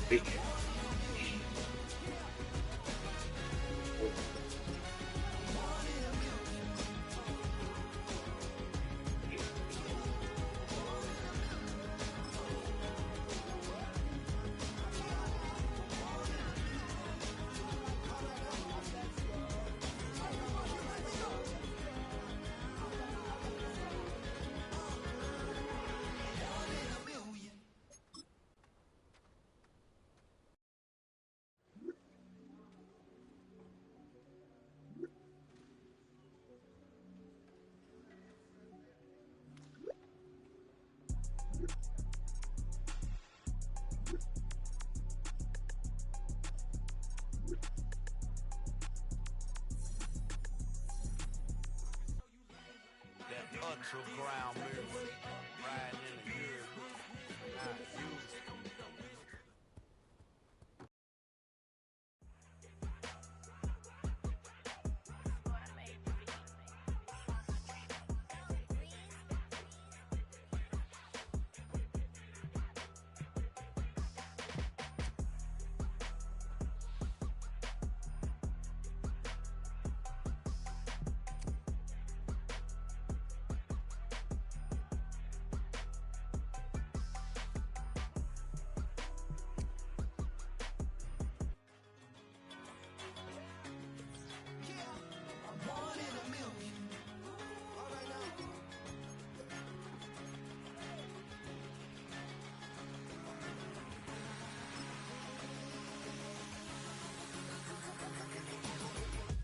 Hey, That ultra ground movement, riding in the good, not used.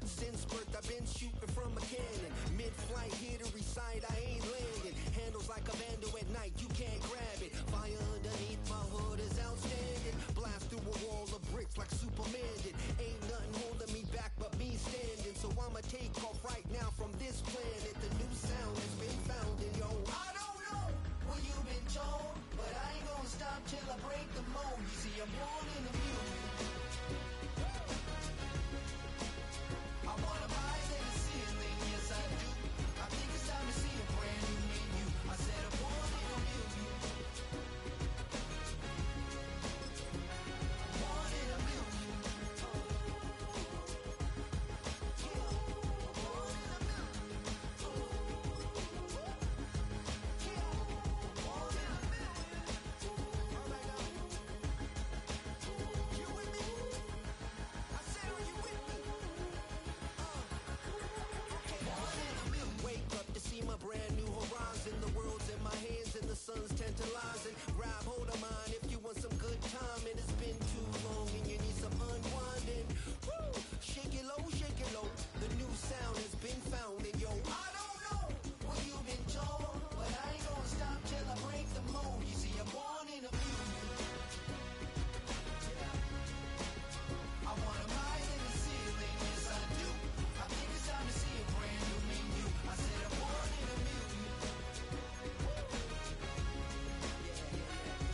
Since birth I've been shooting from a cannon. Mid-flight here to recite, I ain't landing. Handles like a vandal at night, you can't grab it. Fire underneath my hood is outstanding. Blast through a wall of bricks like Superman did. Ain't nothing holding me back but me standing. So I'ma take off right now from this planet. The new sound has been found in yo. I don't know what you've been told, but I ain't gonna stop till I break the mold. You see, I'm born in the music. I wanna rise in the ceiling, yes I do. I think it's time to see a brand new menu. I said I'm born in a million. Born in a million. Born in a million. Born in a million. Alright now. You with me? I said, are you with me? Wake up to see my brand new horizon. The world's in my hands and the sun's tantalizing. Grab hold of mine if you want some good time. And it's been too long and you need some unwinding. Woo! Shake it low, shake it low. The new sound has been found and yo, I don't know what you've been told, but I ain't gonna stop till I break the mold. You see, I'm born in a million. I wanna rise in the ceiling, yes I do. I think it's time to see a brand new menu. I said I'm born in a million.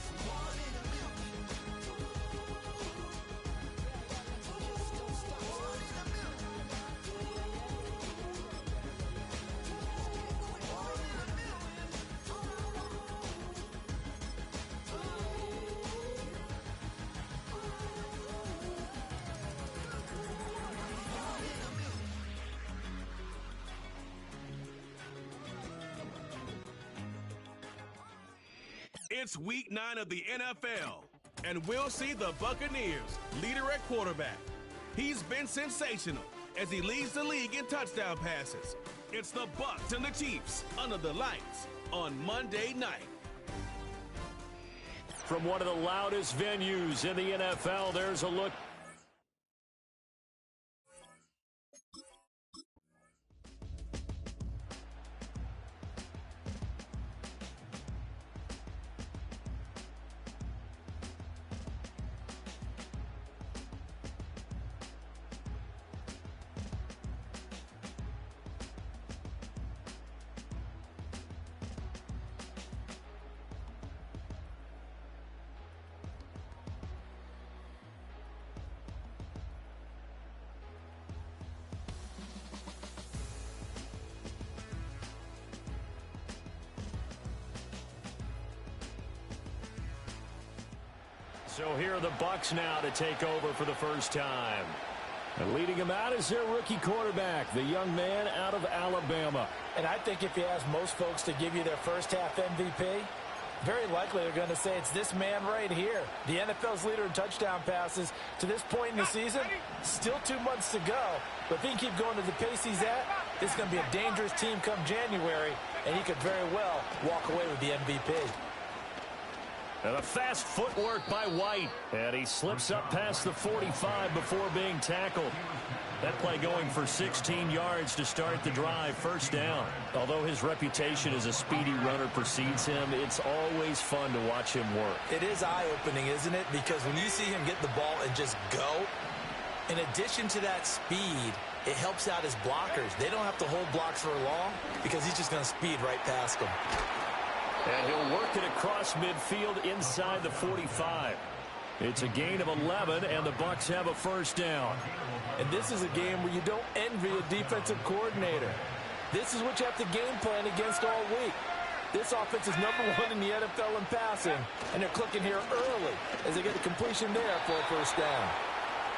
I'm born in a million. Just don't stop. Born in a million. Born in a million. Born in a million. It's week 9 of the NFL, and we'll see the Buccaneers leader at quarterback. He's been sensational as he leads the league in touchdown passes. It's the Bucs and the Chiefs under the lights on Monday night. From one of the loudest venues in the NFL, there's a look. So here are the Bucs now to take over for the first time. And leading him out is their rookie quarterback, the young man out of Alabama. And I think if you ask most folks to give you their first half MVP, very likely they're going to say it's this man right here. The NFL's leader in touchdown passes to this point in the season. Still 2 months to go. But if he can keep going to the pace he's at, this is going to be a dangerous team come January, and he could very well walk away with the MVP. And a fast footwork by White. And he slips up past the 45 before being tackled. That play going for 16 yards to start the drive, first down. Although his reputation as a speedy runner precedes him, it's always fun to watch him work. It is eye-opening, isn't it? Because when you see him get the ball and just go, in addition to that speed, it helps out his blockers. They don't have to hold blocks for long because he's just going to speed right past them. And he'll work it across midfield inside the 45. It's a gain of 11, and the Bucs have a first down. And this is a game where you don't envy a defensive coordinator. This is what you have to game plan against all week. This offense is #1 in the NFL in passing, and they're clicking here early as they get the completion there for a first down.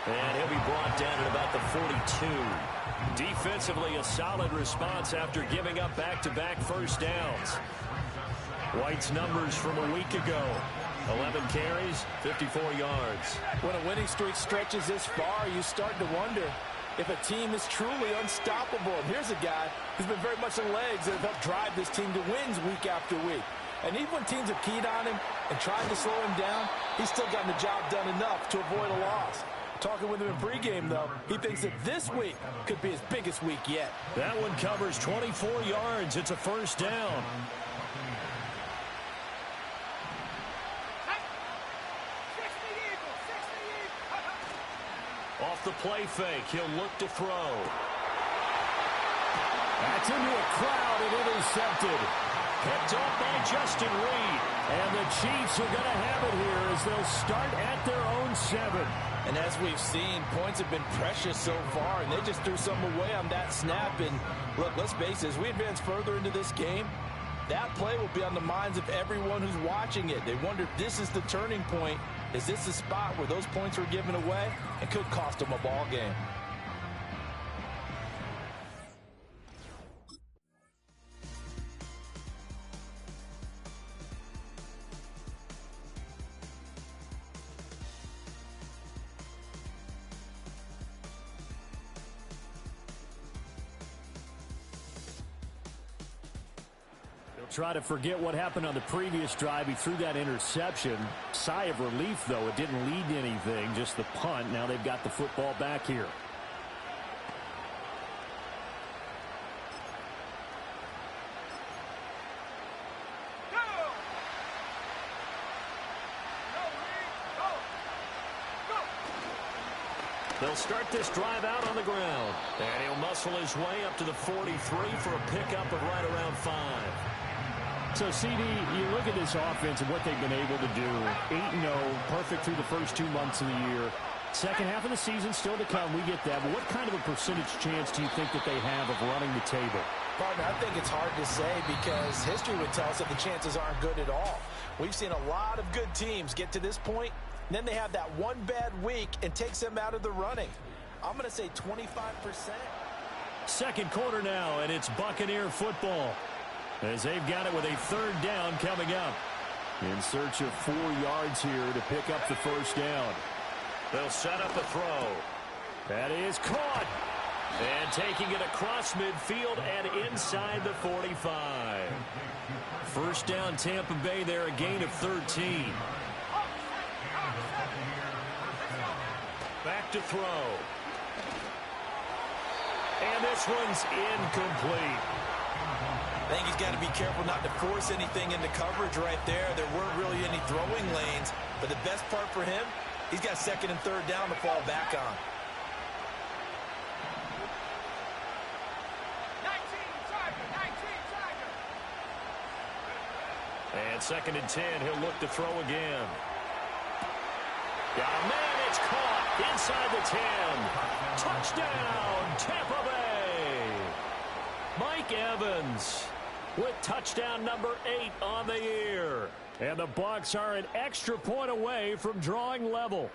And he'll be brought down at about the 42. Defensively, a solid response after giving up back-to-back first downs. White's numbers from a week ago: 11 carries, 54 yards. When a winning streak stretches this far, you start to wonder if a team is truly unstoppable. And here's a guy who's been very much the legs that have helped drive this team to wins week after week. And even when teams have keyed on him and tried to slow him down, he's still gotten the job done enough to avoid a loss. Talking with him in pregame, though, he thinks that this week could be his biggest week yet. That one covers 24 yards. It's a first down. Off the play fake, he'll look to throw. That's into a crowd and intercepted. Picked off by Justin Reed. And the Chiefs are going to have it here as they'll start at their own 7. And as we've seen, points have been precious so far, and they just threw some away on that snap. And look, let's face it, as we advance further into this game, that play will be on the minds of everyone who's watching it. They wonder if this is the turning point. Is this the spot where those points were given away? It could cost them a ball game. Try to forget what happened on the previous drive. He threw that interception. Sigh of relief, though. It didn't lead to anything, just the punt. Now they've got the football back here. They'll start this drive out on the ground. And he'll muscle his way up to the 43 for a pickup of right around 5. So, CD, you look at this offense and what they've been able to do. 8-0, perfect through the first 2 months of the year. Second half of the season still to come. We get that. But what kind of a percentage chance do you think that they have of running the table? Partner, I think it's hard to say because history would tell us that the chances aren't good at all. We've seen a lot of good teams get to this point, and then they have that one bad week and takes them out of the running. I'm going to say 25%. Second quarter now, and it's Buccaneer football, as they've got it with a third down coming up. In search of 4 yards here to pick up the first down. They'll set up a throw. That is caught. And taking it across midfield and inside the 45. First down Tampa Bay there, a gain of 13. Back to throw. And this one's incomplete. I think he's got to be careful not to force anything into coverage right there. There weren't really any throwing lanes. But the best part for him, he's got second and third down to fall back on. 19 Tiger. And second and 10, he'll look to throw again. Got a man, it's caught inside the 10. Touchdown, Tampa Bay. Mike Evans with touchdown number 8 on the year. And the Bucs are an extra point away from drawing level.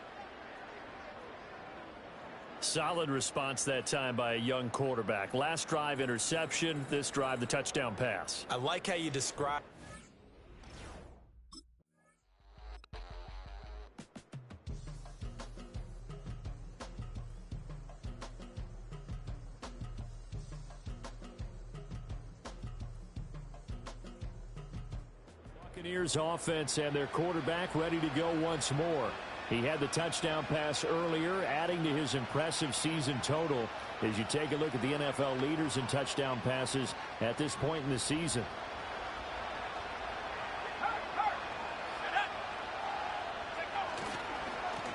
Solid response that time by a young quarterback. Last drive, interception. This drive, the touchdown pass. I like how you describe. Buccaneers offense and their quarterback ready to go once more. He had the touchdown pass earlier, adding to his impressive season total as you take a look at the NFL leaders in touchdown passes at this point in the season.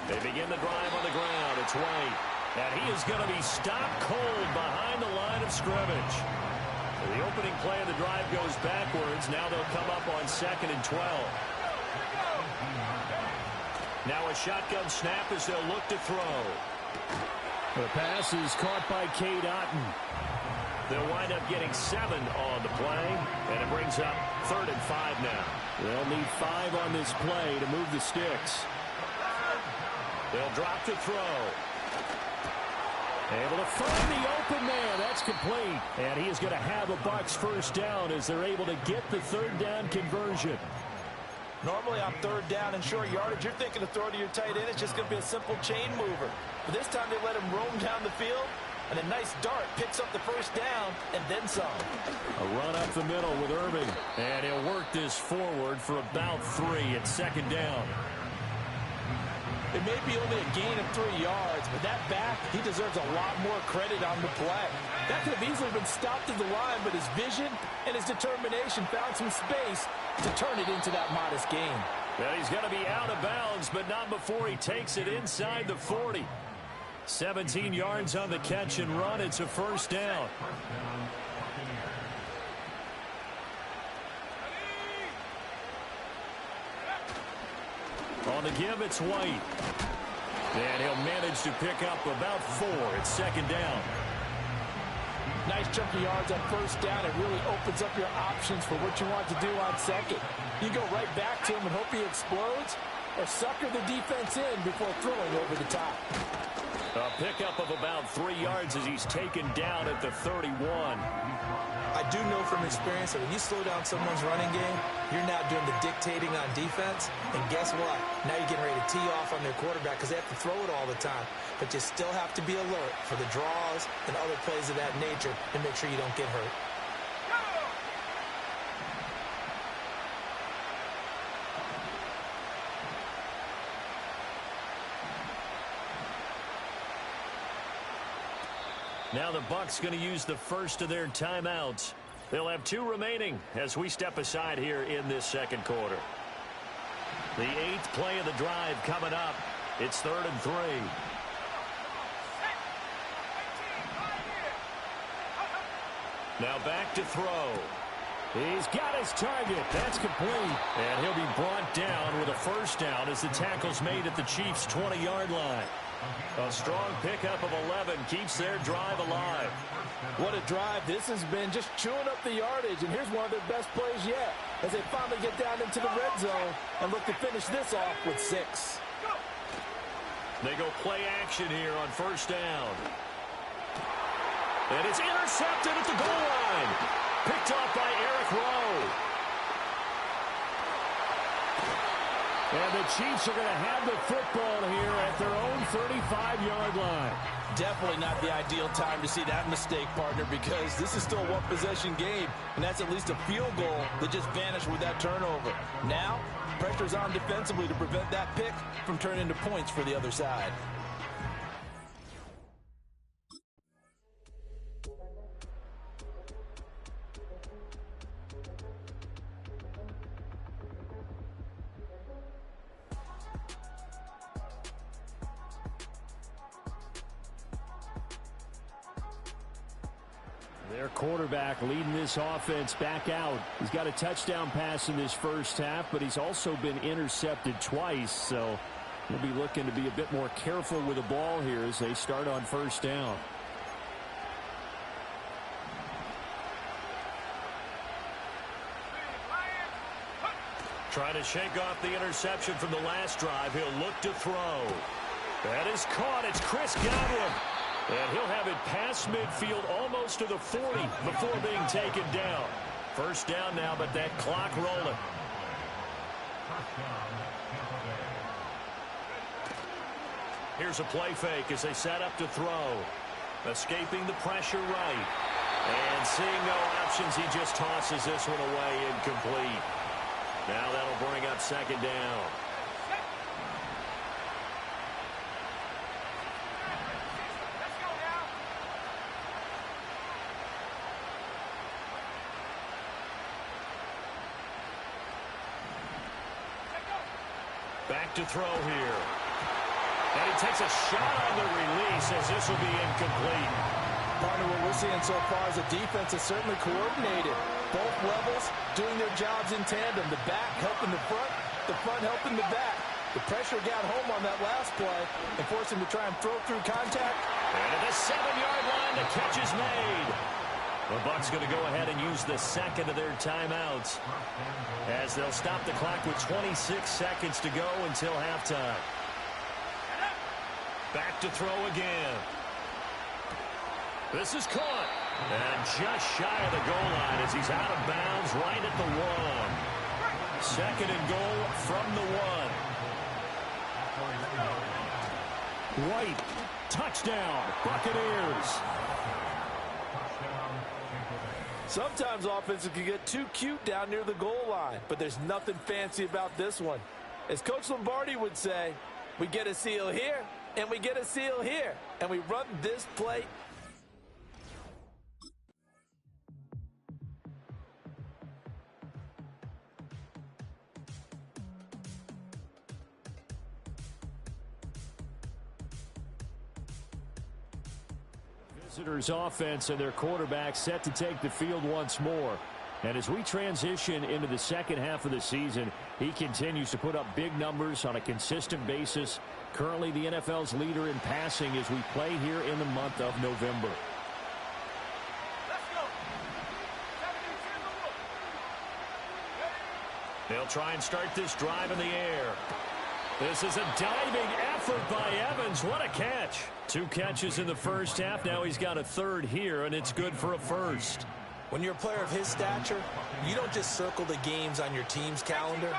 They begin the drive on the ground. It's White. And he is going to be stopped cold behind the line of scrimmage. The opening play of the drive goes backwards. Now they'll come up on 2nd and 12. Now a shotgun snap as they'll look to throw. The pass is caught by Cade Otton. They'll wind up getting 7 on the play, and it brings up 3rd and 5 now. They'll need 5 on this play to move the sticks. They'll drop to throw. Able to find the open man. That's complete. And he is going to have a Bucs first down as they're able to get the 3rd down conversion. Normally on 3rd down and short yardage, you're thinking of throwing to your tight end. It's just going to be a simple chain mover. But this time they let him roam down the field, and a nice dart picks up the first down and then some. A run up the middle with Irving. And he'll work this forward for about 3 at 2nd down. It may be only a gain of 3 yards, but that back, he deserves a lot more credit on the play. That could have easily been stopped at the line, but his vision and his determination found some space to turn it into that modest gain. Well, he's going to be out of bounds, but not before he takes it inside the 40. 17 yards on the catch and run. It's a first down. On the give, it's White. And he'll manage to pick up about 4 at 2nd down. Nice chunk of yards on first down. It really opens up your options for what you want to do on 2nd. You go right back to him and hope he explodes, or sucker the defense in before throwing over the top. A pickup of about 3 yards as he's taken down at the 31. I do know from experience that when you slow down someone's running game, you're now doing the dictating on defense. And guess what? Now you're getting ready to tee off on their quarterback because they have to throw it all the time. But you still have to be alert for the draws and other plays of that nature and make sure you don't get hurt. Now the Bucs going to use the first of their timeouts. They'll have 2 remaining as we step aside here in this 2nd quarter. The 8th play of the drive coming up. It's 3rd and 3. Now back to throw. He's got his target. That's complete. And he'll be brought down with a first down as the tackle's made at the Chiefs' 20-yard line. A strong pickup of 11 keeps their drive alive. What a drive. This has been just chewing up the yardage, and here's one of their best plays yet as they finally get down into the red zone and look to finish this off with 6. They go play action here on first down. And it's intercepted at the goal line. Picked off by Eric Rowe. And the Chiefs are going to have the football here at their own 35-yard line. Definitely not the ideal time to see that mistake, partner, because this is still a one-possession game, and that's at least a field goal that just vanished with that turnover. Now, pressure's on defensively to prevent that pick from turning into points for the other side. Their quarterback leading this offense back out. He's got a touchdown pass in this first half, but he's also been intercepted twice, so he'll be looking to be a bit more careful with the ball here as they start on first down. Trying to shake off the interception from the last drive. He'll look to throw. That is caught. It's Chris Godwin. And he'll have it past midfield almost to the 40 before being taken down. First down now, but that clock rolling. Here's a play fake as they set up to throw. Escaping the pressure right. And seeing no options, he just tosses this one away incomplete. Now that'll bring up second down. Back to throw here. And he takes a shot on the release as this will be incomplete. Partner, what we're seeing so far is a defense that's certainly coordinated. Both levels doing their jobs in tandem. The back helping the front helping the back. The pressure got home on that last play and forced him to try and throw through contact. And at the 7-yard line, the catch is made. The Bucs going to go ahead and use the second of their timeouts as they'll stop the clock with 26 seconds to go until halftime. Back to throw again. This is caught. And just shy of the goal line as he's out of bounds right at the 1. Second and goal from the 1. White, touchdown, Buccaneers. Sometimes offenses can get too cute down near the goal line, but there's nothing fancy about this one. As Coach Lombardi would say, we get a seal here, and we get a seal here, and we run this play. Visitors offense and their quarterback set to take the field once more. And as we transition into the second half of the season, he continues to put up big numbers on a consistent basis. Currently the NFL's leader in passing as we play here in the month of November. They'll try and start this drive in the air. This is a diving effort by Evans. What a catch. 2 catches in the first half. Now he's got a third here, and it's good for a first. When you're a player of his stature, you don't just circle the games on your team's calendar.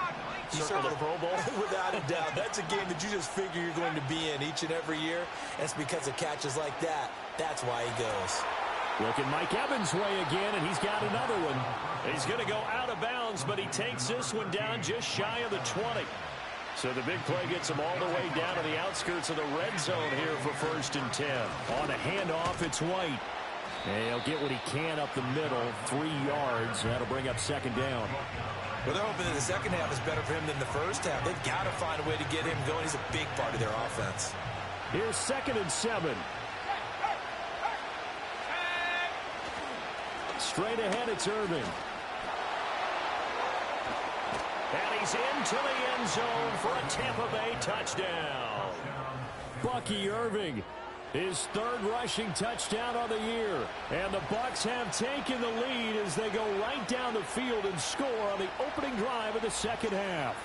You Circle the Pro Bowl? Without a doubt. That's a game that you just figure you're going to be in each and every year. And it's because of catches like that. That's why he goes. Looking Mike Evans' way again, and he's got another one. He's going to go out of bounds, but he takes this one down just shy of the 20. So the big play gets him all the way down to the outskirts of the red zone here for 1st and 10. On a handoff, it's White. And he'll get what he can up the middle, 3 yards. That'll bring up second down. Well, they're hoping that the second half is better for him than the first half. They've got to find a way to get him going. He's a big part of their offense. Here's 2nd and 7. Straight ahead, it's Irving. And he's into the end zone for a Tampa Bay touchdown. Bucky Irving, his 3rd rushing touchdown of the year. And the Bucs have taken the lead as they go right down the field and score on the opening drive of the second half.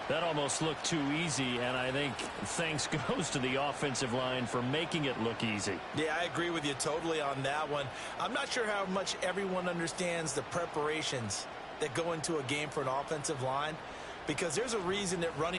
That almost looked too easy, and I think thanks goes to the offensive line for making it look easy. Yeah, I agree with you totally on that one. I'm not sure how much everyone understands the preparations that go into a game for an offensive line, because there's a reason that running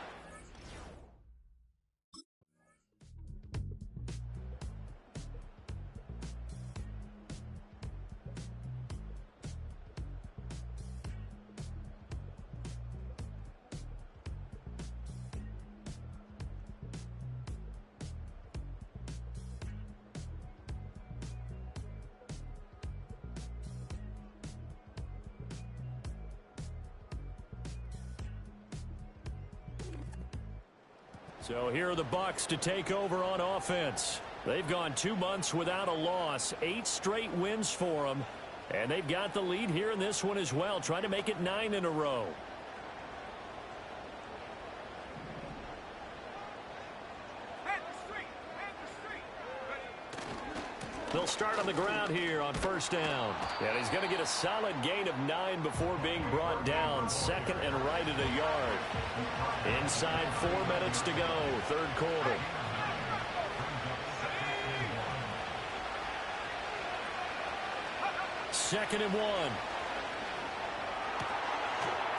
So here are the Bucs to take over on offense. They've gone 2 months without a loss, 8 straight wins for them, and they've got the lead here in this one as well, trying to make it 9 in a row. They'll start on the ground here on first down. And he's going to get a solid gain of 9 before being brought down. Second and right at a yard. Inside 4 minutes to go, third quarter. Second and 1.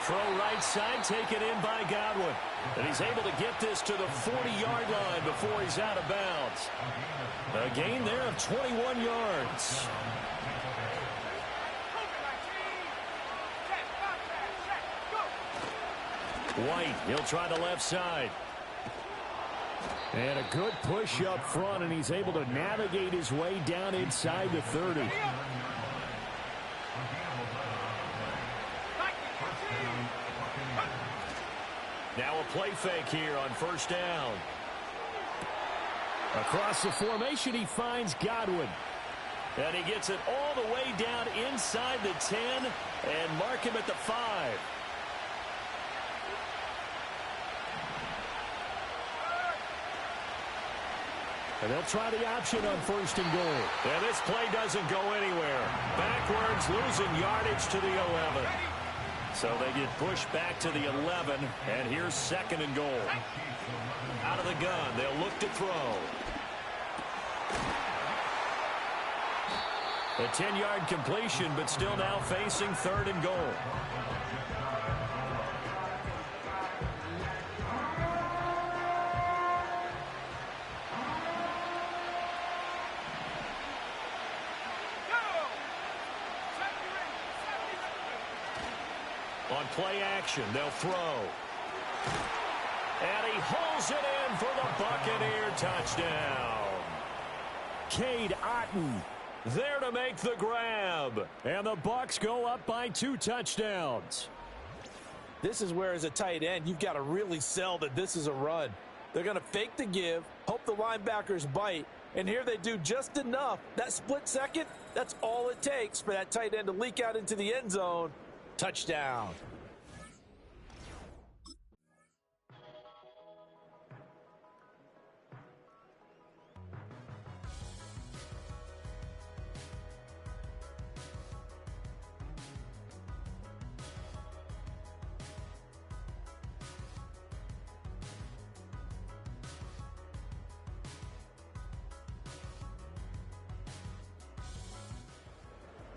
Throw right side, taken in by Godwin. And he's able to get this to the 40-yard line before he's out of bounds. A gain there of 21 yards. White, he'll try the left side. And a good push up front, and he's able to navigate his way down inside the 30. Now a play fake here on first down. Across the formation, he finds Godwin. And he gets it all the way down inside the 10 and mark him at the 5. And they'll try the option on first and goal. And this play doesn't go anywhere. Backwards, losing yardage to the 11. So they get pushed back to the 11, and here's second and goal. Out of the gun, they'll look to throw. A 10-yard completion, but still now facing third and goal. On play action, they'll throw. And he holds it in for the Buccaneer touchdown. Cade Otton there to make the grab. And the Bucs go up by 2 touchdowns. This is where, as a tight end, you've got to really sell that this is a run. They're going to fake the give, hope the linebackers bite, and here they do just enough. That split second, that's all it takes for that tight end to leak out into the end zone. Touchdown.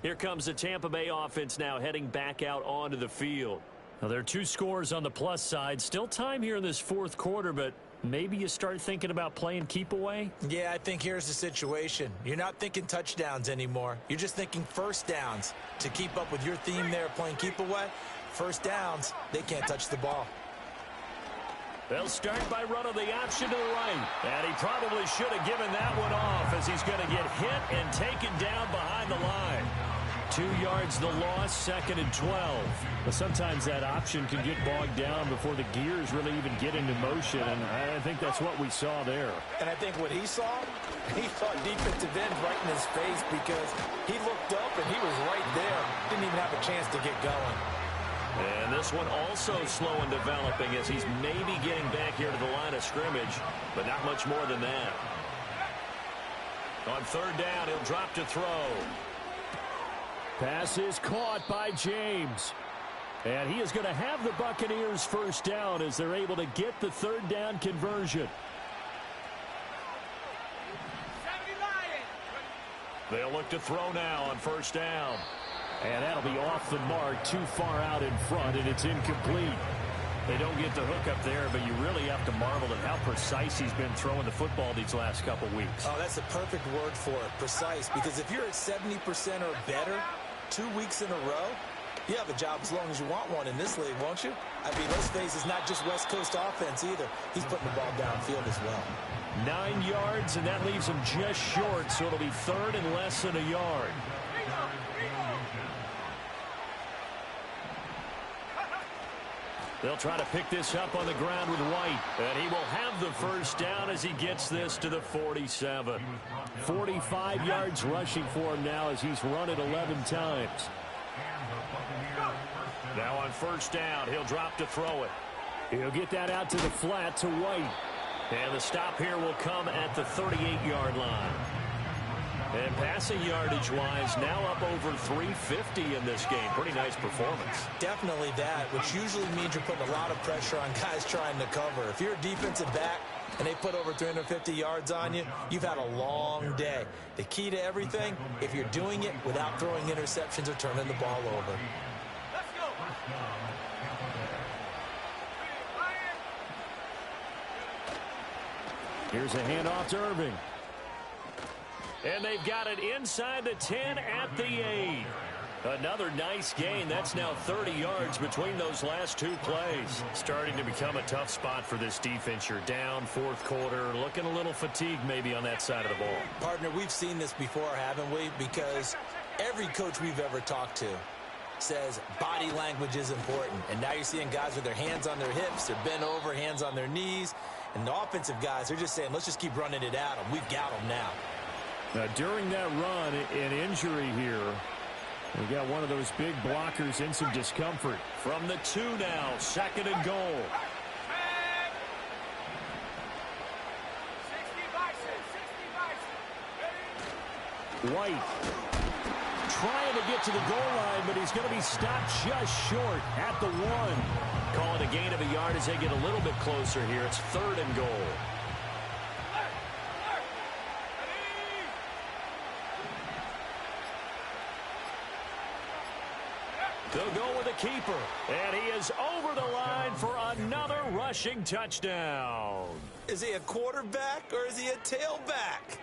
Here comes the Tampa Bay offense now heading back out onto the field. Now, there are 2 scores on the plus side. Still time here in this fourth quarter, but maybe you start thinking about playing keep away? Yeah, I think here's the situation. You're not thinking touchdowns anymore. You're just thinking first downs. To keep up with your theme there, playing keep away, first downs, they can't touch the ball. They'll start by running the option to the right. And he probably should have given that one off, as he's going to get hit and taken down behind the line. 2 yards the loss, second and 12. But sometimes that option can get bogged down before the gears really even get into motion, and I think that's what we saw there. And I think what he saw defensive end right in his face, because he looked up and he was right there. Didn't even have a chance to get going. And this one also slow in developing, as he's maybe getting back here to the line of scrimmage, but not much more than that. On third down, he'll drop to throw. Pass is caught by James. And he is going to have the Buccaneers first down as they're able to get the third down conversion. They'll look to throw now on first down. And that'll be off the mark, too far out in front, and it's incomplete. They don't get the hook up there, but you really have to marvel at how precise he's been throwing the football these last couple weeks. Oh, that's the perfect word for it, precise, because if you're at 70% or better 2 weeks in a row, you have a job as long as you want one in this league, won't you? I mean, let's face it, it's not just West Coast offense either. He's putting the ball downfield as well. 9 yards, and that leaves him just short, so it'll be third and less than a yard. They'll try to pick this up on the ground with White. And he will have the first down as he gets this to the 47. 45 yards rushing for him now as he's run it 11 times. Now on first down, he'll drop to throw it. He'll get that out to the flat to White. And the stop here will come at the 38-yard line. And passing yardage-wise, now up over 350 in this game. Pretty nice performance. Definitely that, which usually means you're putting a lot of pressure on guys trying to cover. If you're a defensive back and they put over 350 yards on you, you've had a long day. The key to everything, if you're doing it without throwing interceptions or turning the ball over. Let's go. Here's a handoff to Irving. And they've got it inside the 10 at the 8. Another nice gain. That's now 30 yards between those last two plays. Starting to become a tough spot for this defense. You're down fourth quarter, looking a little fatigued maybe on that side of the ball. Partner, we've seen this before, haven't we? Because every coach we've ever talked to says body language is important. And now you're seeing guys with their hands on their hips, they're bent over, hands on their knees. And the offensive guys, they're just saying, let's just keep running it at them. We've got them now. Now, during that run, an injury here. We got one of those big blockers in some discomfort. From the 2 now, 2nd and goal. White trying to get to the goal line, but he's going to be stopped just short at the 1. Call it a gain of a yard as they get a little bit closer here. It's 3rd and goal. They'll go with a keeper, and he is over the line for another rushing touchdown. Is he a quarterback or is he a tailback?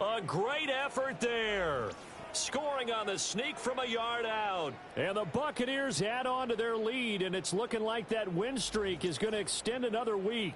A great effort there. Scoring on the sneak from a yard out. And the Buccaneers add on to their lead, and it's looking like that win streak is going to extend another week.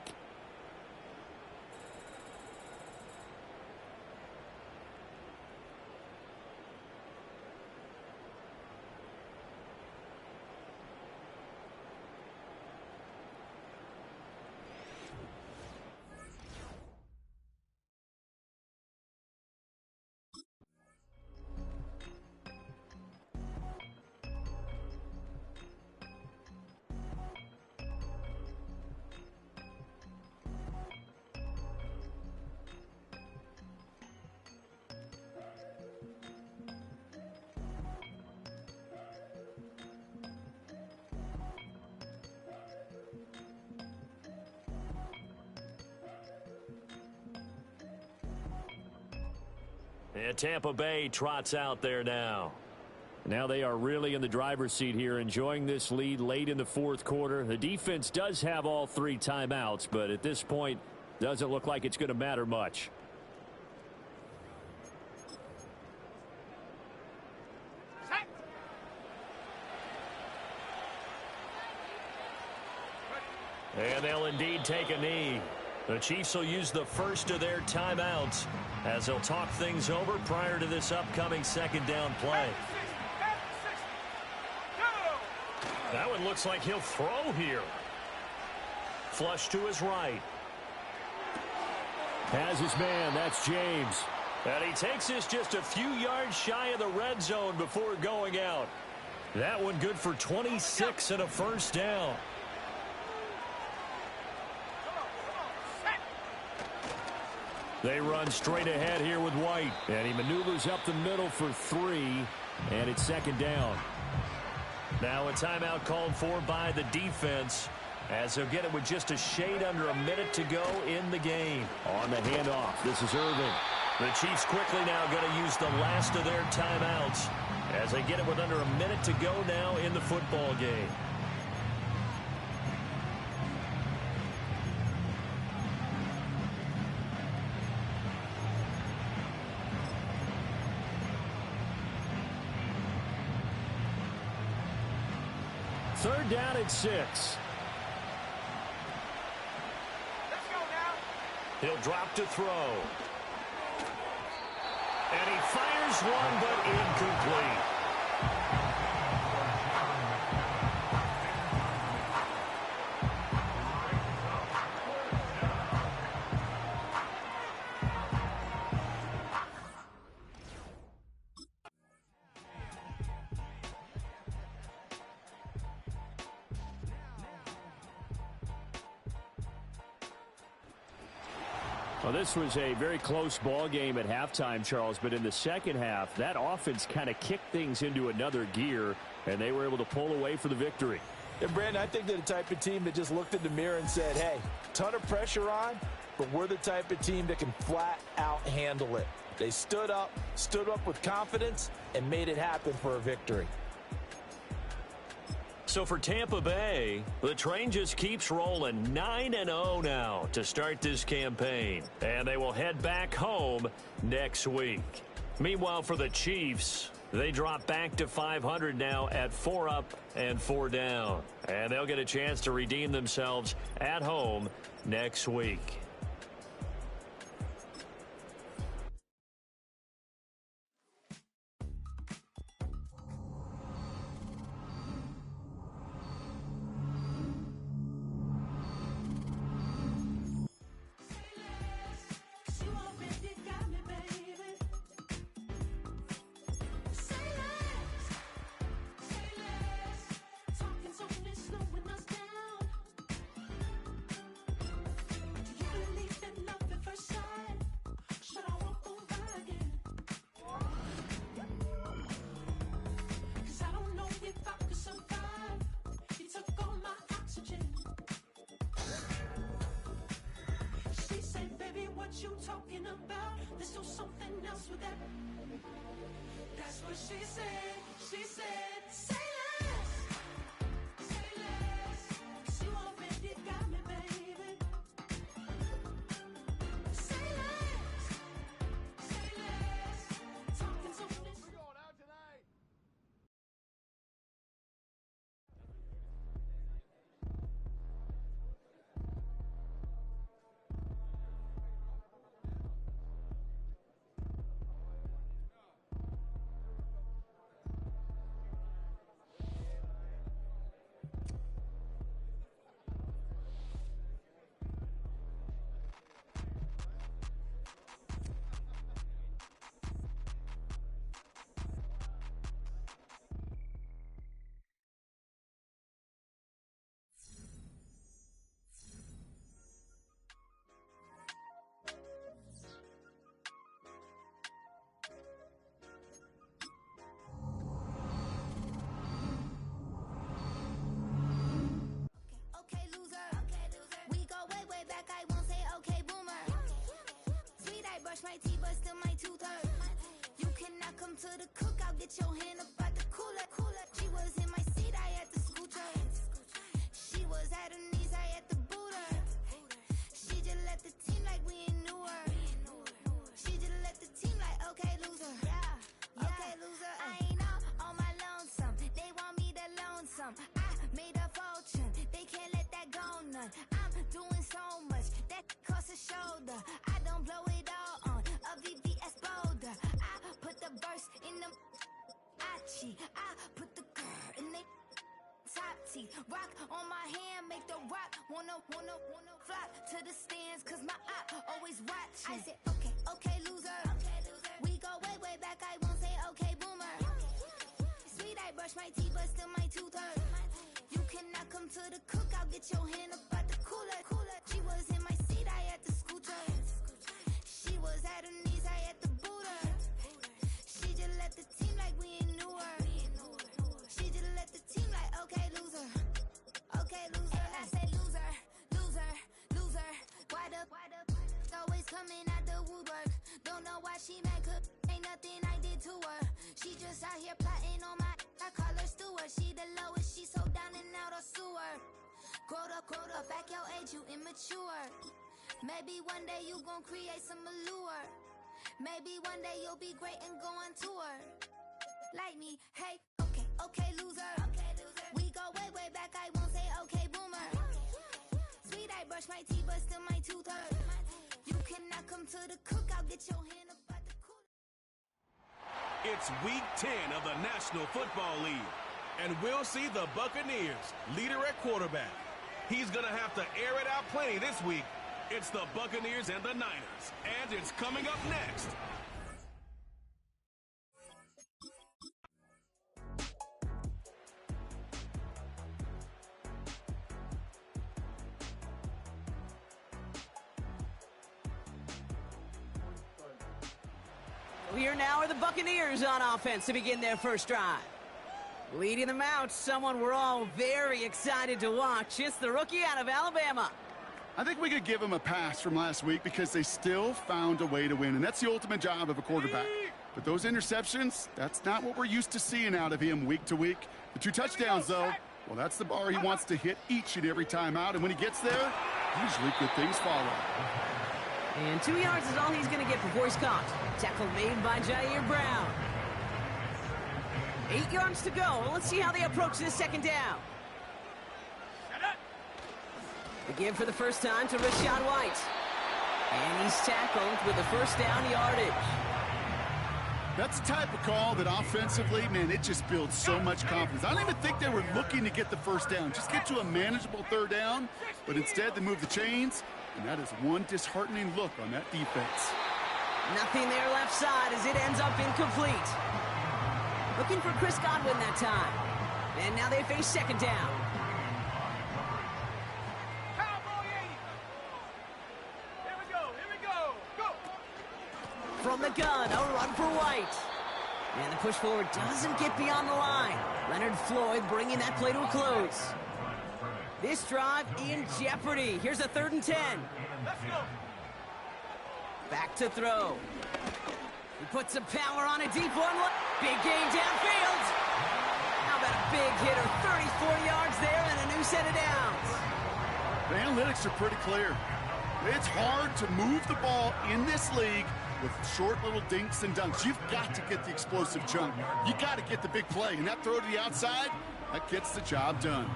And Tampa Bay trots out there now. Now they are really in the driver's seat here, enjoying this lead late in the fourth quarter. The defense does have all 3 timeouts, but at this point, doesn't look like it's going to matter much. And they'll indeed take a knee. The Chiefs will use the first of their timeouts as they'll talk things over prior to this upcoming 2nd down play. That one looks like he'll throw here. Flush to his right. Has his man, that's James. And he takes this just a few yards shy of the red zone before going out. That one good for 26 and a first down. They run straight ahead here with White. And he maneuvers up the middle for 3. And it's 2nd down. Now a timeout called for by the defense, as they'll get it with just a shade under a minute to go in the game. On the handoff, this is Irving. The Chiefs quickly now going to use the last of their timeouts as they get it with under a minute to go now in the football game. Third down at 6. Let's go now. He'll drop to throw. And he fires one, but incomplete. Well, this was a very close ball game at halftime, Charles, but in the second half, that offense kind of kicked things into another gear, and they were able to pull away for the victory. And, Brandon, I think they're the type of team that just looked in the mirror and said, hey, ton of pressure on, but we're the type of team that can flat out handle it. They stood up with confidence, and made it happen for a victory. So for Tampa Bay, the train just keeps rolling 9-0 now to start this campaign. And they will head back home next week. Meanwhile, for the Chiefs, they drop back to 500 now at 4 up and 4 down. And they'll get a chance to redeem themselves at home next week. You talking about? There's still something else with that. That's what she said. She said, say less. Say less. 'Cause you already got me, baby. Say less. Say less. Talking so much. We're going out tonight. Brush my teeth, but still my tooth hurt. You cannot come to the cookout, get your hand up out the cooler. She was in my seat, I had to scoot her. She was at her knees, I had to boot her. She just left the team like we ain't knew her. She just left the team like, okay, loser. Yeah, okay, loser. I ain't out on my lonesome. They want me to loan some. I made a fortune, they can't let that go none. I'm doing so much, that costs a shoulder. I don't blow it all on a VVS boulder. I put the verse in the Achi. I put the girl in the top teeth. Rock on my hand, make the rock wanna fly to the stands, 'cause my eye always watching. I said, okay, loser. We go way back, I won't say okay, boomer. Sweet, I brush my teeth, but still my tooth hurt. You cannot come to the cookout, get your hand up out the cooler. She was in my seat, I had to scoot her. She was at her knees, I had to boot her. She just left the team like we ain't knew her. She just left the team like, okay, loser. Okay, loser. And I said loser. Why the always coming out the woodwork? Don't know why she mad, 'cause ain't nothing I did to her. She just out here plotting on my, I call her steward. She the lowest, she so down and out of sewer. Growed up, back your age, you immature. Maybe one day you gon' create some allure. Maybe one day you'll be great and go on tour. Like me, hey, okay, loser. We go way back, I won't say okay, boomer. Sweet, I brush my teeth, but still my tooth hurt. You cannot come to the cookout, get your hand up out the cooler. It's week 10 of the National Football League, and we'll see the Buccaneers leader at quarterback. He's going to have to air it out plenty this week. It's the Buccaneers and the Niners, and it's coming up next. Here now are the Buccaneers on offense to begin their first drive. Leading them out, someone we're all very excited to watch. It's the rookie out of Alabama. I think we could give him a pass from last week because they still found a way to win, and that's the ultimate job of a quarterback. But those interceptions, that's not what we're used to seeing out of him week to week. The 2 touchdowns, though, well, that's the bar he wants to hit each and every time out, and when he gets there, usually good things follow. And 2 yards is all he's going to get before he's caught. Tackle made by Jair Brown. 8 yards to go. Let's see how they approach this second down. The give for the first time to Rachaad White. And he's tackled with the first down yardage. That's the type of call that offensively, man, it just builds so much confidence. I don't even think they were looking to get the first down. Just get to a manageable third down, but instead they move the chains, and that is one disheartening look on that defense. Nothing there left side as it ends up incomplete. Looking for Chris Godwin that time. And now they face second down. From the gun, a run for White. And the push forward doesn't get beyond the line. Leonard Floyd bringing that play to a close. This drive in jeopardy. Here's a 3rd and 10. Let's go. Back to throw. He puts some power on a deep one. Big gain downfield. How about a big hitter? 34 yards there and a new set of downs. The analytics are pretty clear. It's hard to move the ball in this league with short little dinks and dunks. You've got to get the explosive jump. You got to get the big play. And that throw to the outside, that gets the job done.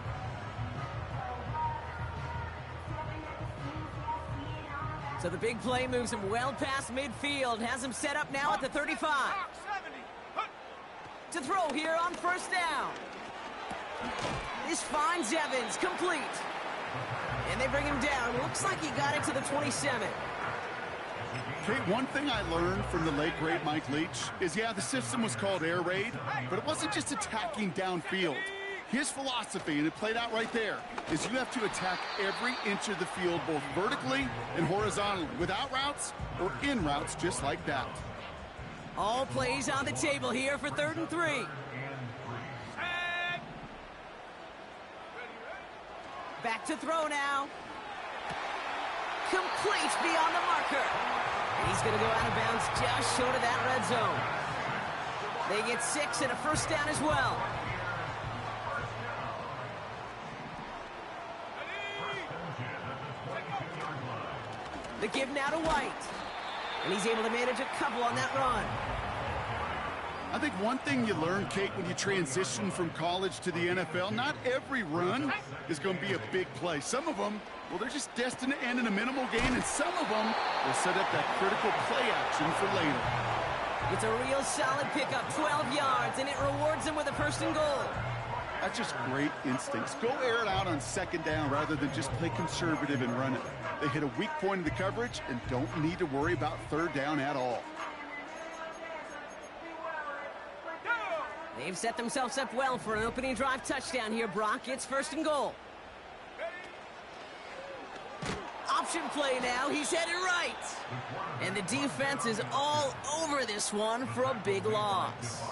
So the big play moves him well past midfield. Has him set up now at the 35. To throw here on first down. This finds Evans complete. And they bring him down. Looks like he got it to the 27. Okay, one thing I learned from the late, great Mike Leach is, yeah, the system was called air raid, but it wasn't just attacking downfield. His philosophy, and it played out right there, is you have to attack every inch of the field, both vertically and horizontally, without routes or in routes just like that. All plays on the table here for 3rd and 3. Back to throw now. Complete beyond the marker. And he's going to go out of bounds just short of that red zone. They get 6 and a first down as well. The give now to White. And he's able to manage a couple on that run. I think one thing you learn, Kate, when you transition from college to the NFL, not every run is going to be a big play. Some of them, well, they're just destined to end in a minimal gain, and some of them will set up that critical play action for later. It's a real solid pickup, 12 yards, and it rewards them with a 1st and goal. That's just great instincts. Go air it out on second down rather than just play conservative and run it. They hit a weak point in the coverage and don't need to worry about third down at all. They've set themselves up well for an opening drive touchdown here, Brock. It's 1st and goal. Option play now. He's headed right. And the defense is all over this one for a big loss.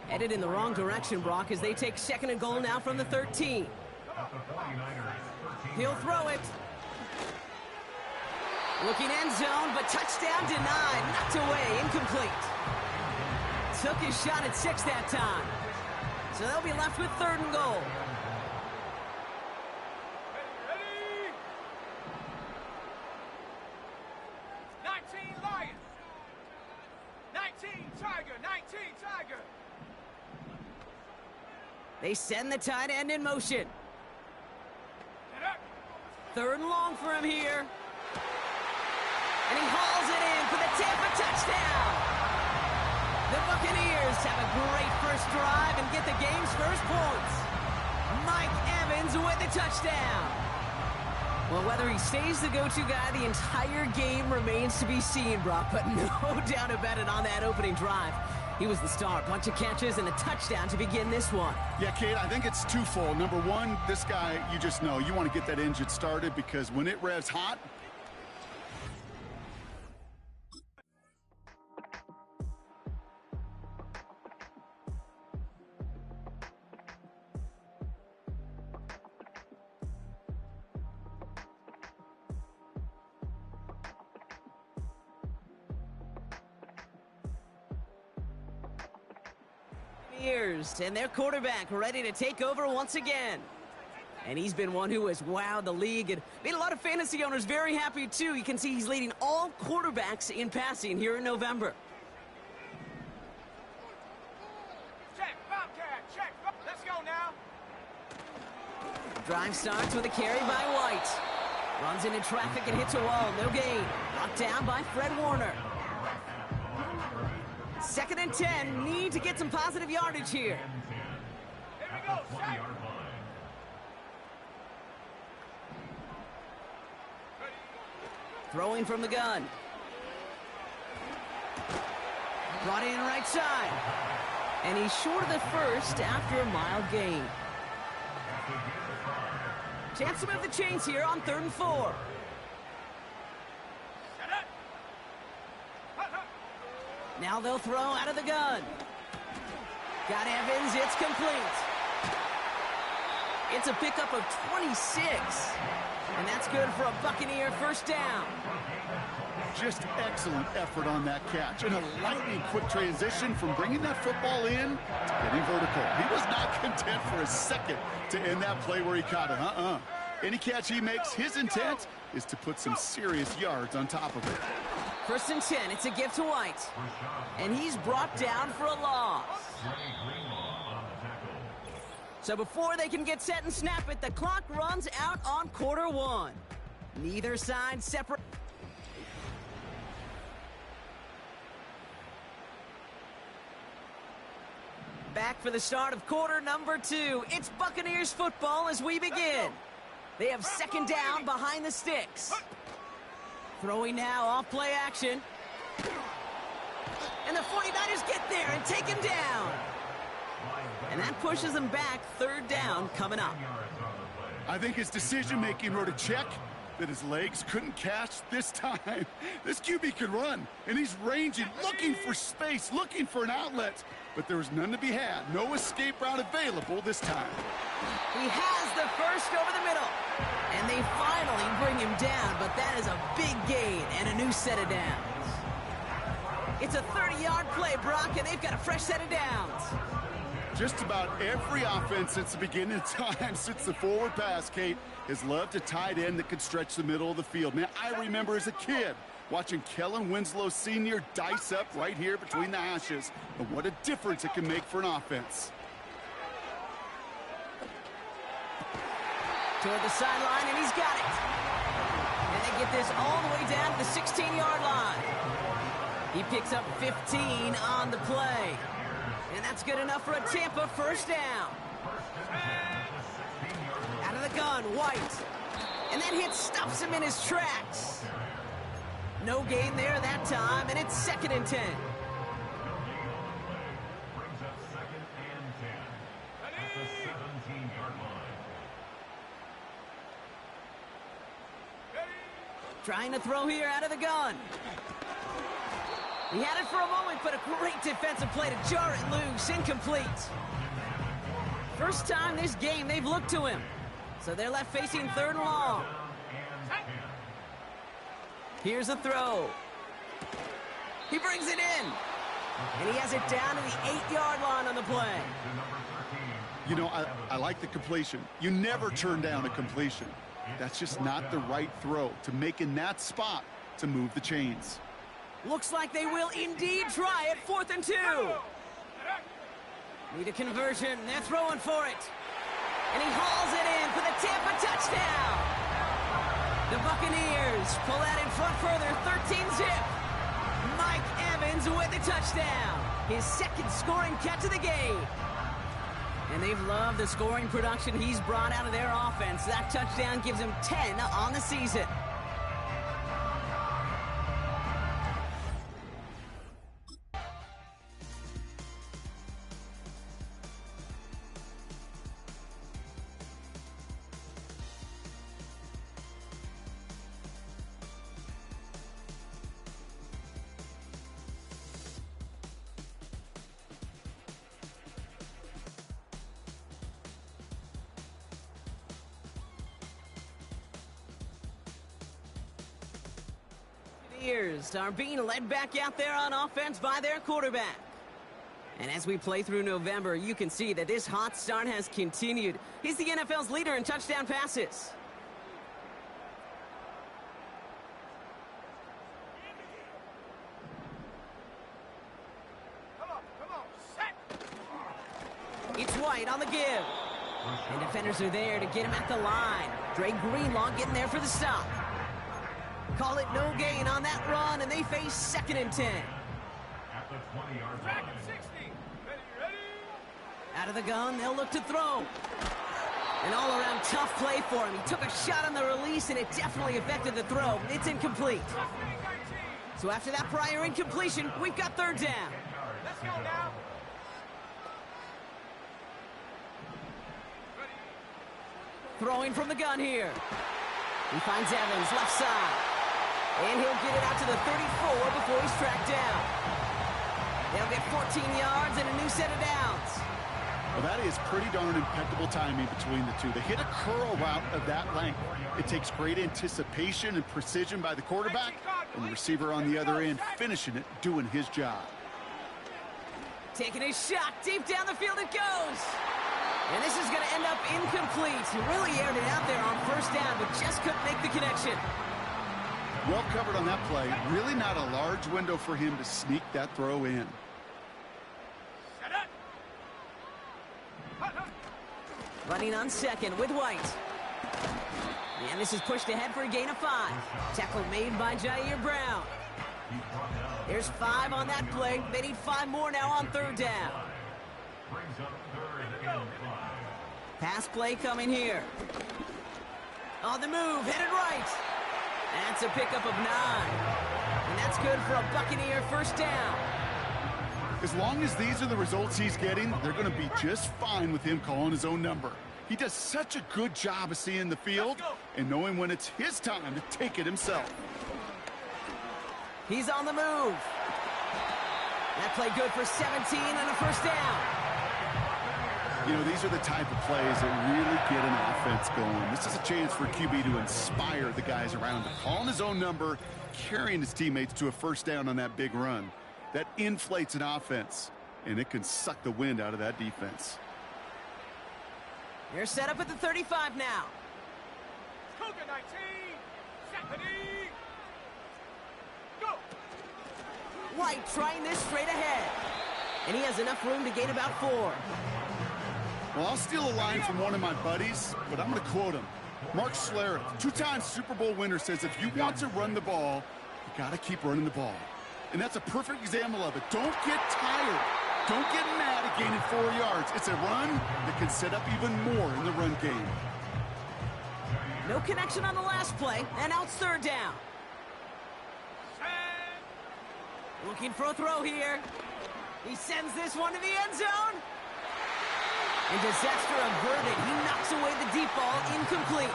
Headed in the wrong direction, Brock, as they take 2nd and goal now from the 13. He'll throw it. Looking end zone, but touchdown denied. Knocked away, incomplete. Took his shot at 6 that time. So they'll be left with 3rd and goal. Ready? 19 Lions. 19 Tiger. 19 Tiger. They send the tight end in motion. 3rd and long for him here. And he hauls it in for the Tampa touchdown. The Buccaneers have a great first drive and get the game's first points. Mike Evans with the touchdown. Well, whether he stays the go-to guy the entire game remains to be seen, Brock, but no doubt about it on that opening drive. He was the star. Bunch of catches and a touchdown to begin this one. Yeah, Kate, I think it's twofold. Number one, this guy, you just know, you want to get that engine started because when it revs hot, Buccaneers and their quarterback ready to take over once again. And he's been one who has wowed the league and made a lot of fantasy owners very happy, too. You can see he's leading all quarterbacks in passing here in November. Check, Bobcat, check. Let's go now. Drive starts with a carry by White. Runs into traffic and hits a wall. No gain. Brought down by Fred Warner. 2nd and 10. Need to get some positive yardage here. Here we go, set. Throwing from the gun. Brought in right side. And he's short of the first after a mild gain. Chance to move the chains here on 3rd and 4. Now they'll throw out of the gun. Got Evans, it's complete. It's a pickup of 26. And that's good for a Buccaneer first down. Just excellent effort on that catch. And a lightning quick transition from bringing that football in to getting vertical. He was not content for a second to end that play where he caught it. Any catch he makes, his intent is to put some serious yards on top of it. 1st and 10, it's a give to White. And he's brought down for a loss. So before they can get set and snap it, the clock runs out on quarter 1. Neither side separate. Back for the start of quarter number 2. It's Buccaneers football as we begin. They have 2nd down behind the sticks. Throwing now off play action. And the 49ers get there and take him down. And that pushes them back. 3rd down coming up. I think his decision-making wrote a check that his legs couldn't catch this time. This QB can run, and he's ranging, looking for space, looking for an outlet. But there was none to be had. No escape route available this time. He has the first over the middle. And they finally bring him down, but that is a big gain and a new set of downs. It's a 30-yard play, Brock, and they've got a fresh set of downs. Just about every offense since the beginning of time, since the forward pass, Kate, has loved a tight end that can stretch the middle of the field. Man, I remember as a kid watching Kellen Winslow Sr. dice up right here between the hashes. And what a difference it can make for an offense. Toward the sideline, and he's got it. And they get this all the way down to the 16-yard line. He picks up 15 on the play. And that's good enough for a Tampa first down. Out of the gun, White. And that hit stops him in his tracks. No gain there that time, and it's 2nd and 10. Trying to throw here out of the gun. He had it for a moment, but a great defensive play to jar it loose. Incomplete. First time this game they've looked to him. So they're left facing 3rd and long. Here's a throw. He brings it in. And he has it down to the 8-yard line on the play. You know, I like the completion. You never turn down a completion. That's just not the right throw to make in that spot to move the chains. Looks like they will indeed try it. 4th and 2. Need a conversion. They're throwing for it. And he hauls it in for the Tampa touchdown. The Buccaneers pull out in front further. 13-zip. Mike Evans with the touchdown. His 2nd scoring catch of the game. And they've loved the scoring production he's brought out of their offense. That touchdown gives him 10 on the season. Are being led back out there on offense by their quarterback. And as we play through November, you can see that this hot start has continued. He's the NFL's leader in touchdown passes. It's White on the give. And defenders are there to get him at the line. Dre Greenlaw getting there for the stop. Call it no gain on that run, and they face 2nd and 10. At the 20-yard line. Out of the gun, they'll look to throw. An all-around tough play for him. He took a shot on the release, and it definitely affected the throw. It's incomplete. So after that prior incompletion, we've got 3rd down. Let's go now. Throwing from the gun here. He finds Evans, left side. And he'll get it out to the 34 before he's tracked down. They'll get 14 yards and a new set of downs. Well, that is pretty darn impeccable timing between the two. They hit a curl route of that length. It takes great anticipation and precision by the quarterback, and the receiver on the other end finishing it, doing his job. Taking his shot, deep down the field it goes. And this is going to end up incomplete. He really aired it out there on 1st down, but just couldn't make the connection. Well covered on that play. Really not a large window for him to sneak that throw in. Running on 2nd with White. And this is pushed ahead for a gain of 5. Tackle made by Jair Brown. There's 5 on that play. They need 5 more now on 3rd down. Pass play coming here. On the move, headed right. That's a pickup of 9. And that's good for a Buccaneer 1st down. As long as these are the results he's getting, they're going to be just fine with him calling his own number. He does such a good job of seeing the field and knowing when it's his time to take it himself. He's on the move. That play good for 17 and a 1st down. You know, these are the type of plays that really get an offense going. This is a chance for QB to inspire the guys around him. Calling his own number, carrying his teammates to a 1st down on that big run. That inflates an offense, and it can suck the wind out of that defense. They're set up at the 35 now. Cougar 19, Stephanie, go! White trying this straight ahead. And he has enough room to gain about 4. Well, I'll steal a line from one of my buddies, but I'm going to quote him. Mark Schlereth, 2-time Super Bowl winner, says if you want to run the ball, you got to keep running the ball. And that's a perfect example of it. Don't get tired. Don't get mad at gaining 4 yards. It's a run that can set up even more in the run game. No connection on the last play, and now it's 3rd down. Looking for a throw here. He sends this one to the end zone. And disaster averted. He knocks away the deep ball, incomplete.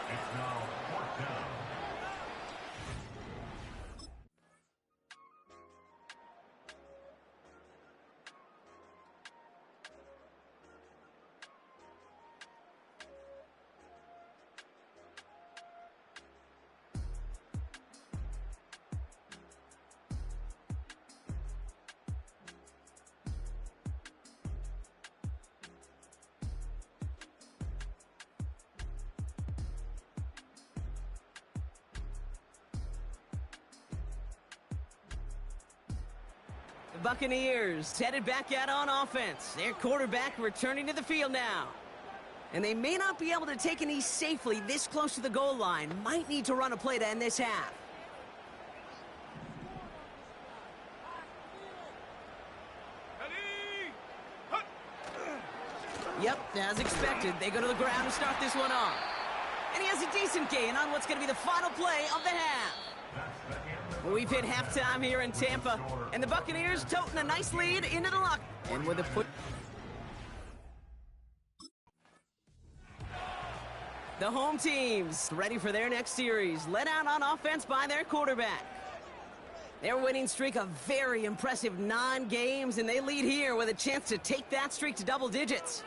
It's now 4th down. The Buccaneers headed back out on offense. Their quarterback returning to the field now. And they may not be able to take a knee safely this close to the goal line. Might need to run a play to end this half. Yep, as expected, they go to the ground to start this one off. And he has a decent gain on what's going to be the final play of the half. Well, we've hit halftime here in Tampa, and the Buccaneers toting a nice lead into the lock. And with a put... The home teams ready for their next series, led out on offense by their quarterback. Their winning streak a very impressive 9 games, and they lead here with a chance to take that streak to double digits.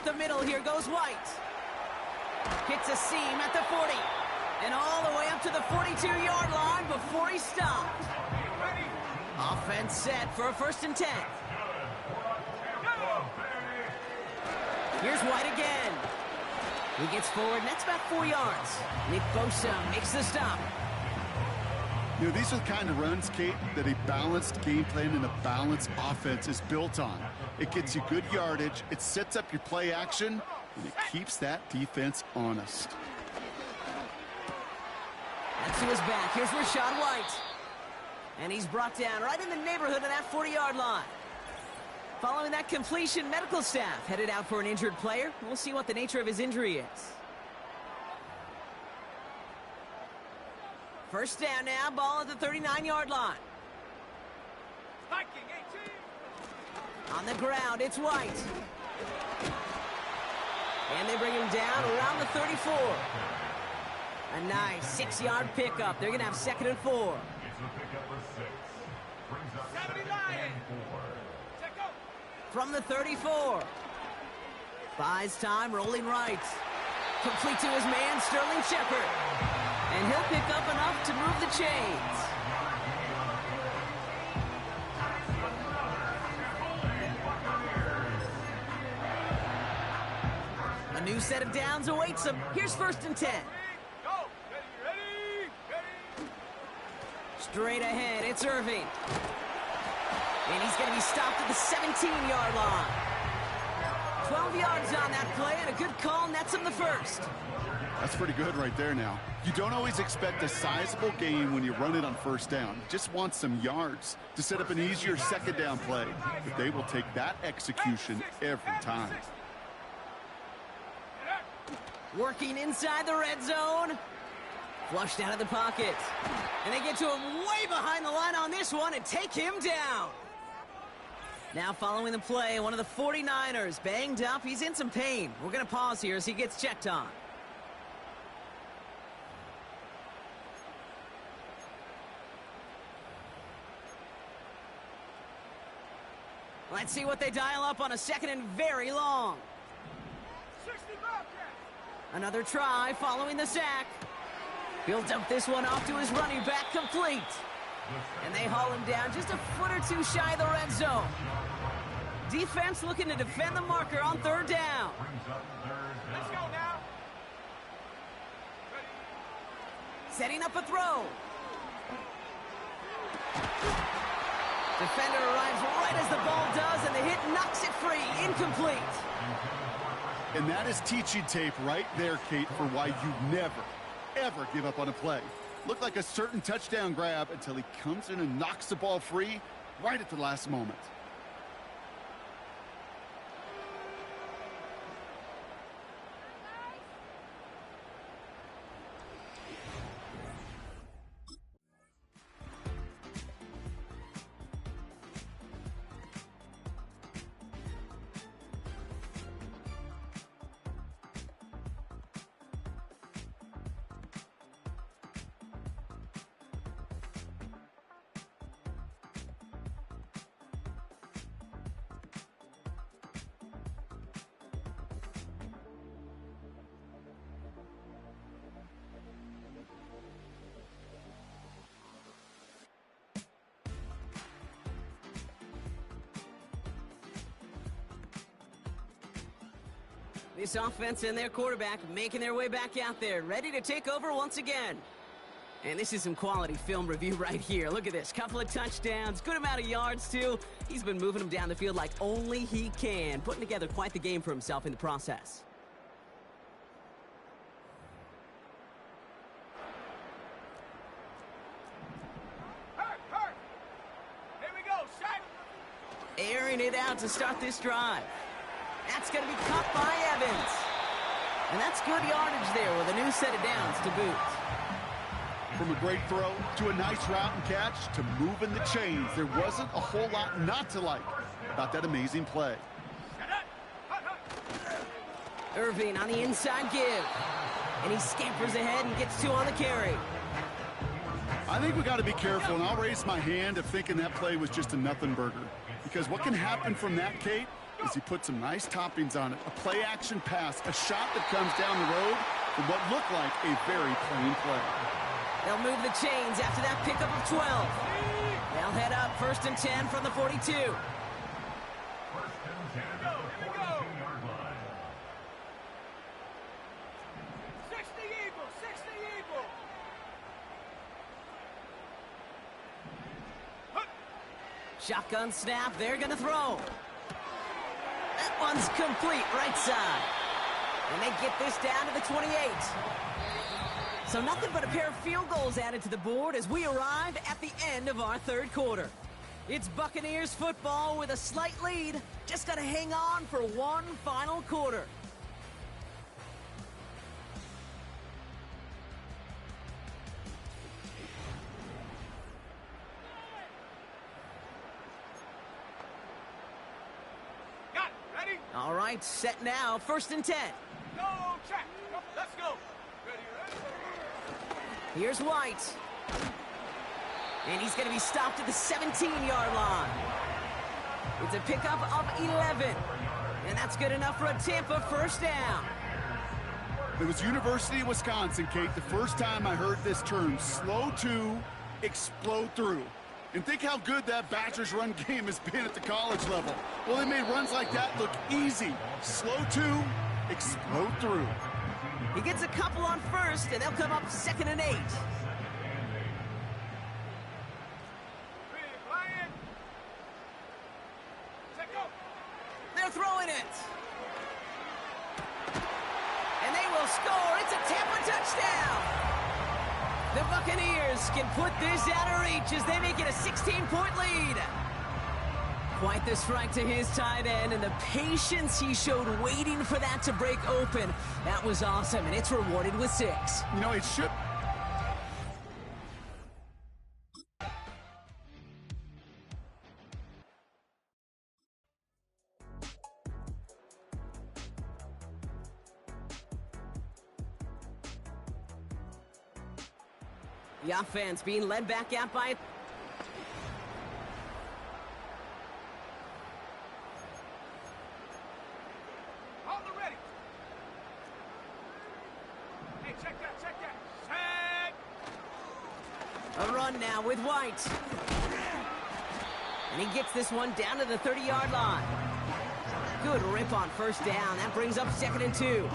the middle. Here goes White. Hits a seam at the 40. And all the way up to the 42-yard line before he stopped. Offense set for a 1st and 10. Here's White again. He gets forward, and that's about 4 yards. Nick Bosa makes the stop. You know, these are the kind of runs, Kate, that a balanced game plan and a balanced offense is built on. It gets you good yardage, it sets up your play action, and it keeps that defense honest. That's to his back. Here's Rachaad White. And he's brought down right in the neighborhood of that 40-yard line. Following that completion, medical staff headed out for an injured player. We'll see what the nature of his injury is. First down now, ball at the 39-yard line. Viking 18. On the ground, it's White. And they bring him down around the 34. A nice 6-yard pickup. They're going to have 2nd and 4. It's a pickup for 6. Brings up 2nd and 4. From the 34. Buys time, rolling right. Complete to his man, Sterling Shepard. And he'll pick up enough to move the chains. A new set of downs awaits him. Here's 1st and 10. Go! Ready! Straight ahead, it's Irving. And he's going to be stopped at the 17-yard line. 12 yards on that play, and a good call nets him the 1st. That's pretty good right there now. You don't always expect a sizable gain when you run it on 1st down. You just want some yards to set up an easier 2nd down play. But they will take that execution every time. Working inside the red zone. Flushed out of the pocket. And they get to him way behind the line on this one and take him down. Now following the play, one of the 49ers banged up. He's in some pain. We're going to pause here as he gets checked on. Let's see what they dial up on a 2nd and very long. 60 Bobcats. Another try following the sack. He'll dump this one off to his running back, complete. And they haul him down just a foot or two shy of the red zone. Defense looking to defend the marker on 3rd down. Let's go now. Setting up a throw. Defender arrives right as the ball does, and the hit knocks it free. Incomplete. And that is teaching tape right there, Kate, for why you never, ever give up on a play. Looked like a certain touchdown grab until he comes in and knocks the ball free right at the last moment. This offense and their quarterback making their way back out there, ready to take over once again. And this is some quality film review right here. Look at this. Couple of touchdowns, good amount of yards, too. He's been moving them down the field like only he can, putting together quite the game for himself in the process. Hurt! Here we go, shot! Airing it out to start this drive. That's going to be caught by Evans. And that's good yardage there with a new set of downs to boot. From a great throw to a nice route and catch to moving the chains, there wasn't a whole lot not to like about that amazing play. Irving on the inside give. And he scampers ahead and gets 2 on the carry. I think we got to be careful, and I'll raise my hand if thinking that play was just a nothing burger. Because what can happen from that, Kate, is he put some nice toppings on it. A play-action pass, a shot that comes down the road from what looked like a very plain play. They'll move the chains after that pickup of 12. They'll head up 1st and 10 from the 42. 1st and 10 at the 42-yard line. 60 Eagles, 60 Eagles. Shotgun snap, they're going to throw. That one's complete, right side. And they get this down to the 28. So nothing but a pair of field goals added to the board as we arrive at the end of our 3rd quarter. It's Buccaneers football with a slight lead. Just got to hang on for one final quarter. Got it. Ready? All right, set now, 1st and 10. Go, check. Go. Let's go. Ready, ready. Here's White. And he's going to be stopped at the 17-yard line. It's a pickup of 11. And that's good enough for a Tampa 1st down. It was University of Wisconsin, Kate, the first time I heard this term, slow to explode through. And think how good that Badgers run game has been at the college level. Well, they made runs like that look easy. Slow to explode through. He gets a couple on 1st, and they'll come up 2nd and 8. They're throwing it. And they will score. It's a Tampa touchdown. The Buccaneers can put this out of reach as they make it a 16-point lead. Quite the strike to his tight end, and the patience he showed waiting for that to break open. That was awesome, and it's rewarded with 6. You know, it should... The offense being led back out by... Hold it ready. Hey, check that. Set. A run now with White. And he gets this one down to the 30-yard line. Good rip on 1st down. That brings up 2nd and 2. 8 yards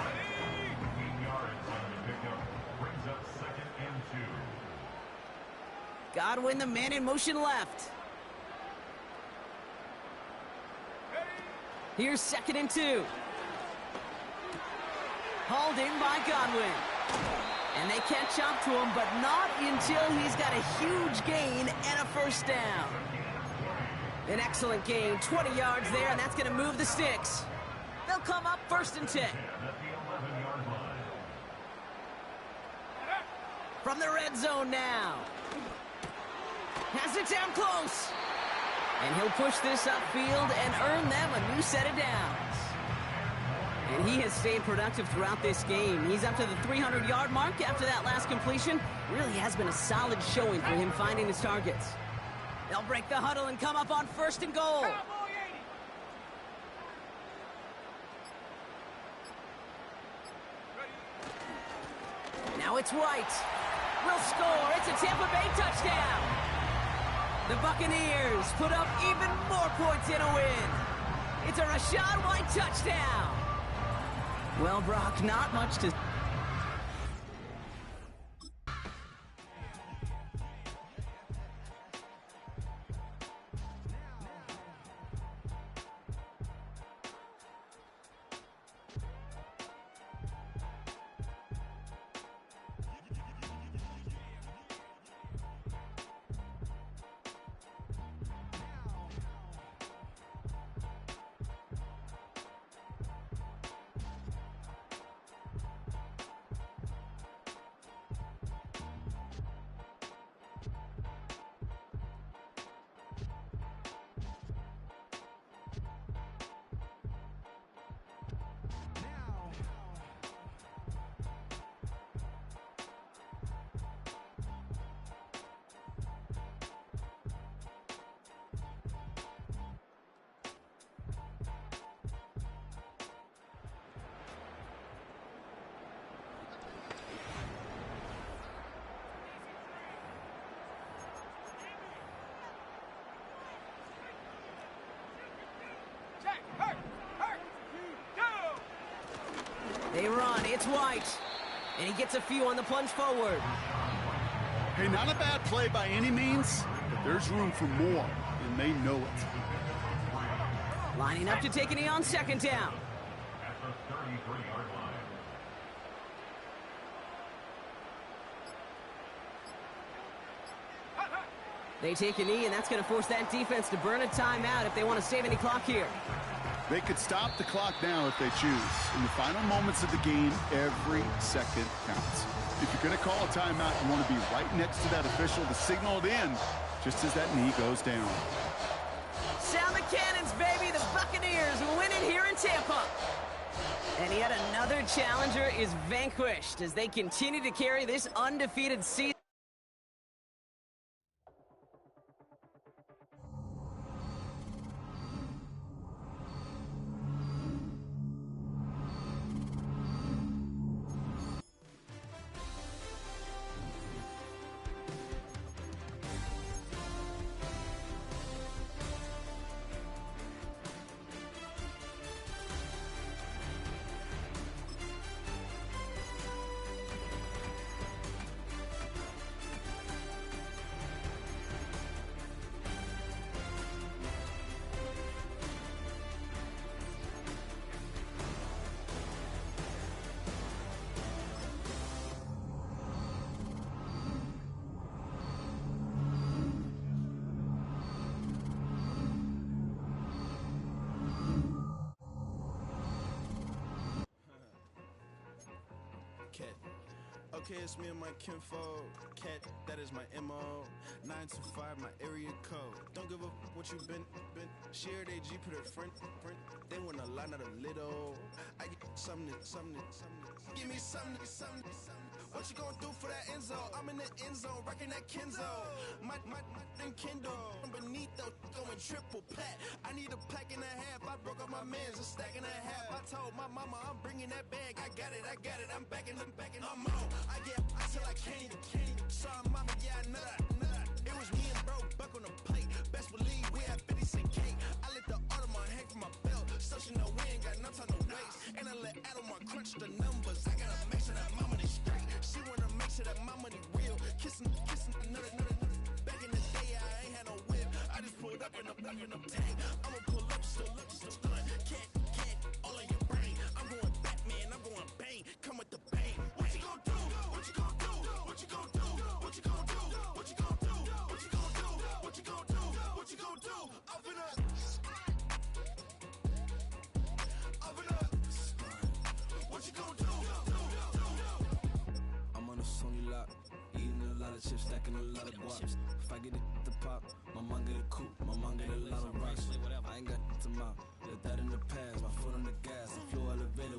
on the pickup. Brings up 2nd and 2. Godwin, the man in motion left. Here's 2nd and 2. Hauled in by Godwin. And they catch up to him, but not until he's got a huge gain and a 1st down. An excellent gain, 20 yards there, and that's going to move the sticks. They'll come up 1st and 10. At the 11-yard line. From the red zone now. Has it down close. And he'll push this upfield and earn them a new set of downs. And he has stayed productive throughout this game. He's up to the 300-yard mark after that last completion. Really has been a solid showing for him finding his targets. They'll break the huddle and come up on 1st and goal. Now it's White. Will score. It's a Tampa Bay touchdown. The Buccaneers put up even more points in a win. It's a Rachaad White touchdown. Well, Brock, not much to... They run. It's White. And he gets a few on the plunge forward. Hey, not a bad play by any means, but there's room for more, and they know it. Lining up to take a knee on second down. At the 33-yard line. They take a knee, and that's going to force that defense to burn a timeout if they want to save any clock here. They could stop the clock now if they choose. In the final moments of the game, every second counts. If you're going to call a timeout, you want to be right next to that official to signal it in just as that knee goes down. Sound the cannons, baby. The Buccaneers win it here in Tampa. And yet another challenger is vanquished as they continue to carry this undefeated season. Okay, it's me and my kinfolk. Cat, that is my MO. 925, my area code. Don't give up what you been. Shared AG, put it front. They want a lot, not a little. I get something. Give me something. What you gonna do for that end zone? I'm in the end zone, rocking that Kenzo. My Kindle. Beneath though, going triple plat. I need a pack and a half. I broke up my mans, a stack and a half. I told my mama I'm bringing that bag. I got it. I'm backing. I'm on. I till I can't. Sorry, mama, yeah, I know that. It was me and bro, buck on the plate. Best believe we had 50 cent cake. I let the Audemars hang from my belt. So she know we ain't got no time to waste. And I let Audemars crunch the numbers. I gotta make sure that my money straight. She wanna make sure that my money real. Kissing another. Back in the day, I ain't had no whip. I just pulled up in the tank. I'ma pull up, still stun. Can't, all in your brain. I'm going Batman, I'm going bang. Come with the bang. What you gonna do? What you gonna do? What you gonna do? What you gonna do? What you gonna do? What you gonna do? What you gonna do? What you gonna do? Up in up. What you gonna do? I'm on a Sony lot, eating a lot of chips, stacking a lot of guap. If I get it to pop, my mom get a coupe, my mom get a lot of rocks. I ain't got to mouth, let that in the past. My foot on the gas, the floor elevator.